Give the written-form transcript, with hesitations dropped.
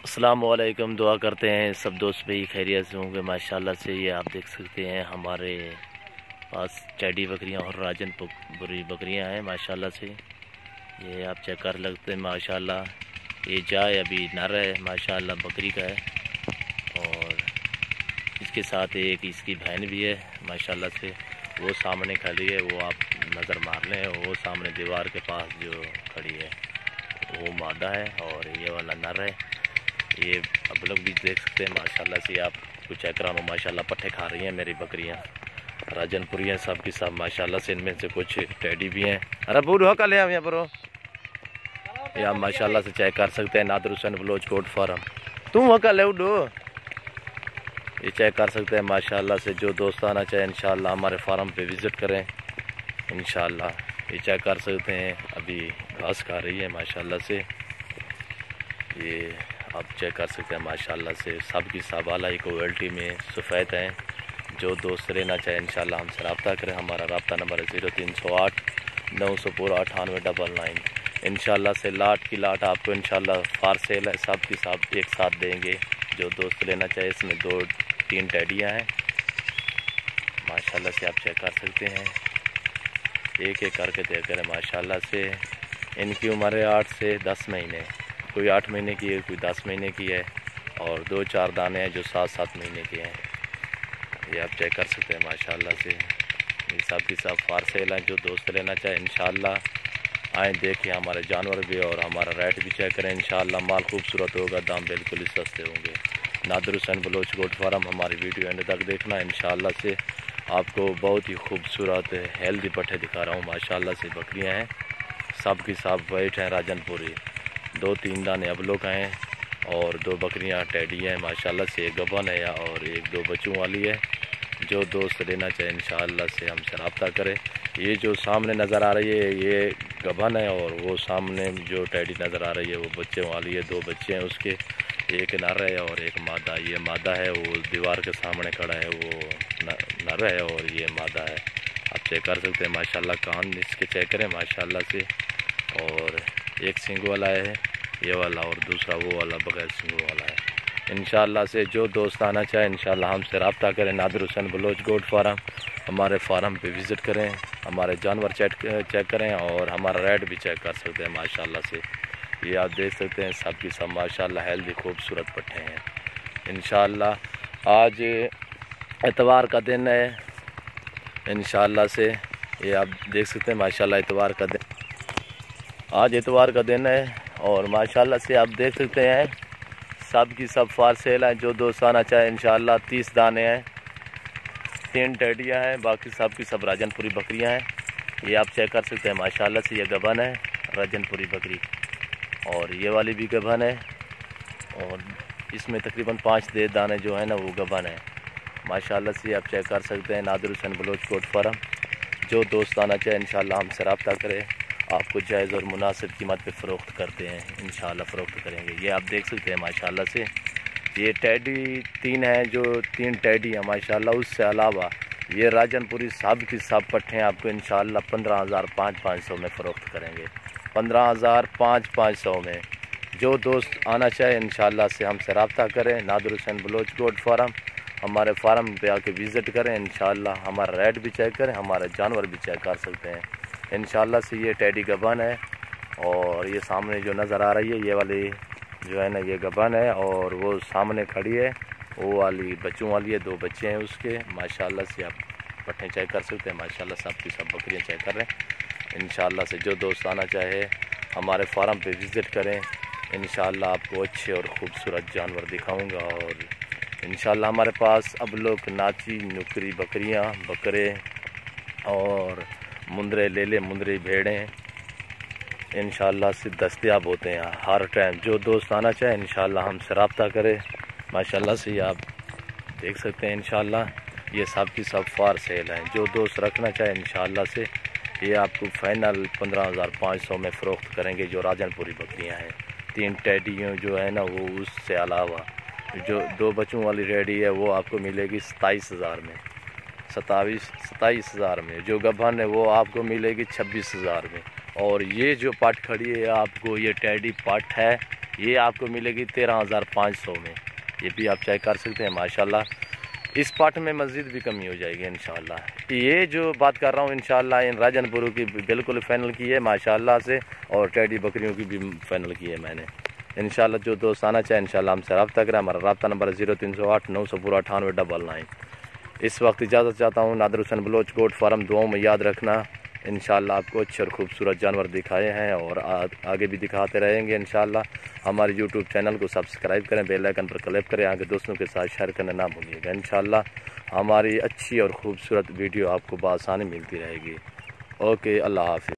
अस्सलाम वालेकुम। दुआ करते हैं सब दोस्त भाई खैरियत से होंगे माशाल्लाह से। ये आप देख सकते हैं हमारे पास टेडी बकरियां और राजनपुरी बकरियां हैं माशाल्लाह से। ये आप चेक कर लगते हैं माशाल्लाह। ये जाए अभी नर है माशाल्लाह बकरी का है, और इसके साथ एक इसकी बहन भी है माशाल्लाह से। वो सामने खड़ी है, वो आप नज़र मार लें, वो सामने दीवार के पास जो खड़ी है वो मादा है और ये वाला नर है। ये आप लोग भी देख सकते हैं माशाल्लाह से। आप कुछ एकराम माशाल्लाह पट्टे खा रही हैं मेरी बकरियां राजनपुरी हैं सब की सब माशाल्लाह से। इनमें से कुछ टेडी भी हैं। अरे बूढ़ हो कल यहाँ पर ये आप माशाल्लाह से चेक कर सकते हैं। नादिर हुसैन बलोच कोट फार्म तुम हो कल उडो ये चेक कर सकते हैं माशाल्लाह से। जो दोस्त आना चाहे इंशाल्लाह हमारे फार्म पे विज़िट करें इंशाल्लाह। ये चेक कर सकते हैं अभी घास खा रही है माशाल्लाह से। ये आप चेक कर सकते हैं माशाल्लाह से। सब की सब आला क्वालिटी में सफ़ेद हैं। जो दोस्त लेना चाहे इंशाल्लाह हमसे रब्ता करें। हमारा रब्ता नंबर है 0308 900 9899। इंशाल्लाह से लाट की लाट आपको इंशाल्लाह फार सेल है। सब की सब एक साथ देंगे। जो दोस्त लेना चाहे इसमें 2-3 टेडियाँ हैं माशाल्लाह से। आप चेक कर सकते हैं एक एक करके देख कर माशाल्लाह से। इनकी उम्र है 8 से 10 महीने। कोई 8 महीने की है, कोई 10 महीने की है, और 2-4 दाने हैं जो 7-7 महीने के हैं। ये आप चेक कर सकते हैं माशाल्लाह से। ये सब की सब फार सेल हैं। जो दोस्त लेना चाहे इंशाल्लाह आएँ देखें हमारे जानवर भी, और हमारा रेट भी चेक करें इंशाल्लाह। माल खूबसूरत होगा, दाम बिल्कुल ही सस्ते होंगे। Nadir Hussain Baloch goat farm. हमारी वीडियो एंड तक देखना इंशाल्लाह से। आपको बहुत ही खूबसूरत हेल्दी पट्टे दिखा रहा हूँ माशाल्लाह से। बकरियाँ हैं सब की सब वाइट हैं राजनपुरी। 2-3 दाने अब लोग हैं और 2 बकरियां टेडी हैं माशाल्लाह से। एक गबन है और एक 2 बच्चों वाली है। जो दोस्त लेना चाहे इंशाल्लाह से हमसे रब्ता करें। ये जो सामने नज़र आ रही है ये गबन है, और वो सामने जो टेडी नज़र आ रही है वो बच्चे वाली है। 2 बच्चे हैं उसके, एक नर है और एक मादा। ये मादा है, वो दीवार के सामने खड़ा है, वो नर है और ये मादा है। आप चेक कर सकते हैं माशाल्लाह। कान इसके चेक करें माशाल्लाह से। और एक सींग वाला है ये वाला, और दूसरा वो वाला बगैर सींग वाला है। इंशाल्लाह से जो दोस्त आना चाहे इंशाल्लाह हमसे रब्ता करें। Nadir Hussain Baloch goat farm. हमारे फार्म पे विज़िट करें, हमारे जानवर चेक करें, और हमारा रेट भी चेक कर सकते हैं माशाल्लाह से। ये आप देख सकते हैं सब की सब माशाल्लाह हेल्दी खूबसूरत पट्टे हैं इंशाल्लाह। आज इतवार का दिन है इंशाल्लाह से। ये आप देख सकते हैं माशाल्लाह इतवार का दिन, आज इतवार का दिन है, और माशाल्लाह से आप देख सकते हैं सब की सब फार सेल हैं। जो दोस्त आना चाहे इंशाल्लाह 30 दाने हैं, 3 टेडियाँ हैं, बाकी सब की सब राजनपुरी बकरियां हैं। ये आप चेक कर सकते हैं माशाल्लाह से। ये गबन है राजनपुरी बकरी, और ये वाली भी गबन है, और इसमें तकरीबन 5 दाने जो है ना वो गबन है माशाल्लाह से। आप चेक कर सकते हैं नादिर हुसैन बलोच कोट फार्म। जो दोस्त आना चाहे इंशाल्लाह हमसे रब्ता करें। आपको जायज़ और मुनासिब कीमत पे फ़रोख्त करते हैं इंशाल्लाह, फ़रोख्त करेंगे। ये आप देख सकते हैं माशाल्लाह से। ये टेडी 3 हैं, जो 3 टेडी हैं माशाल्लाह। उससे अलावा ये राजनपुरी सब की सब पट्टे आपको इंशाल्लाह 15,500 में फ़रोख्त करेंगे। 15,500 में। जो दोस्त आना चाहे इंशाल्लाह से हमसे रब्ता करें। Nadir Hussain Baloch goat farm. हमारे फार्म पे आके विज़िट करें इंशाल्लाह। हमारा रेट भी चेक करें, हमारे जानवर भी चेक कर सकते हैं इंशाल्लाह से। ये टेडी गबन है, और ये सामने जो नज़र आ रही है ये वाली जो है ना ये गबन है, और वो सामने खड़ी है वो वाली बच्चों वाली है। 2 बच्चे हैं उसके माशाल्लाह से। आप पट्टे चेक कर सकते हैं माशाल्लाह। सब की सब बकरियाँ चेक कर रहे हैं इंशाल्लाह से। जो दोस्त आना चाहे हमारे फार्म पे विज़िट करें इंशाल्लाह। आपको अच्छे और ख़ूबसूरत जानवर दिखाऊंगा, और इंशाल्लाह हमारे पास अब लोग नाची नुकरी बकरियाँ, बकरे और मुंदरे लेले मुंदरी भेड़ें इंशाल्लाह से दस्तयाब होते हैं हर टाइम। जो दोस्त आना चाहे इंशाल्लाह हमसे रब्ता करे माशाल्लाह से। ये आप देख सकते हैं इंशाल्लाह। ये सब की सब फार सेल हैं। जो दोस्त रखना चाहे इंशाल्लाह से ये आपको फाइनल 15,500 में फ़रोख्त करेंगे। जो राजनपुरी बकरियां हैं 3 टेडियों जो है ना वो, उससे अलावा जो 2 बच्चों वाली रेडी है वो आपको मिलेगी 27,000 में, 27,000 में। जो गबन है वो आपको मिलेगी 26,000 में। और ये जो पट खड़ी है आपको, ये टेडी पट है, ये आपको मिलेगी 13,500 में। ये भी आप चेक कर सकते हैं माशाल्लाह। इस पार्ट में मज़ीद भी कमी हो जाएगी इंशाल्लाह। ये जो बात कर रहा हूँ इंशाल्लाह इन राजनपुरों की बिल्कुल फ़ाइनल की है माशाल्लाह से, और टेडी बकरियों की भी फ़ाइनल की है मैंने। इंशाल्लाह जो दोस्त आना चाहे इंशाल्लाह हमसे रब्ता करें। हमारा रब्ता नंबर 0308 900 9899। इस वक्त इजाज़त चाहता हूँ। नादिर हुसैन बलोच गोट फार्म, दुआओं में याद रखना। इंशाल्लाह आपको अच्छे और ख़ूबसूरत जानवर दिखाए हैं और आगे भी दिखाते रहेंगे इंशाल्लाह। हमारे यूट्यूब चैनल को सब्सक्राइब करें, बेल आइकन पर क्लिक करें, आगे दोस्तों के साथ शेयर करना ना भूलिएगा। इंशाल्लाह हमारी अच्छी और ख़ूबसूरत वीडियो आपको बआसानी मिलती रहेगी। ओके, अल्लाह हाफ़िज़।